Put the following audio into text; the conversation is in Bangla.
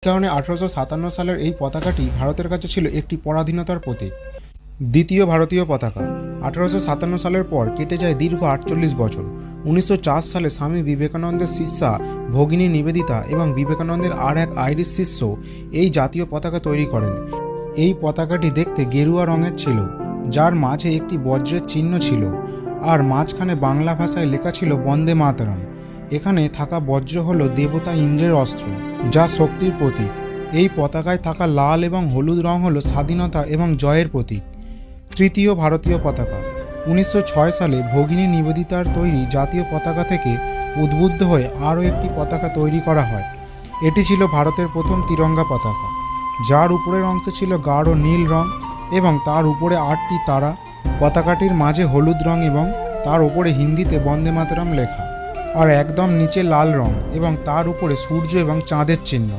কারণে 1857 সালের এই পতাকাটি ভারতের কাছে ছিল একটি পরাধীনতার প্রতীক। দ্বিতীয় ভারতীয় পতাকা। 1857 সালের পর কেটে যায় দীর্ঘ 48 বছর। 1904 সালে স্বামী বিবেকানন্দের শিষ্যা ভগিনী নিবেদিতা এবং বিবেকানন্দের আর এক আইরিশ শিষ্য এই জাতীয় পতাকা তৈরি করেন। এই পতাকাটি দেখতে গেরুয়া রঙের ছিল, যার মাঝে একটি বজ্রের চিহ্ন ছিল, আর মাঝখানে বাংলা ভাষায় লেখা ছিল বন্দে মাতরম। এখানে থাকা বজ্র হল দেবতা ইন্দ্রের অস্ত্র, যা শক্তির প্রতীক। এই পতাকায় থাকা লাল এবং হলুদ রং হল স্বাধীনতা এবং জয়ের প্রতীক। তৃতীয় ভারতীয় পতাকা। 1906 সালে ভগিনী নিবেদিতার তৈরি জাতীয় পতাকা থেকে উদ্বুদ্ধ হয়ে আরও একটি পতাকা তৈরি করা হয়। এটি ছিল ভারতের প্রথম তিরঙ্গা পতাকা, যার উপরের অংশে ছিল গাঢ় নীল রং এবং তার উপরে 8টি তারা। পতাকাটির মাঝে হলুদ রং এবং তার উপরে হিন্দিতে বন্দে মাতরম লেখা, আর একদম নিচে লাল রং এবং তার উপরে সূর্য এবং চাঁদের চিহ্ন।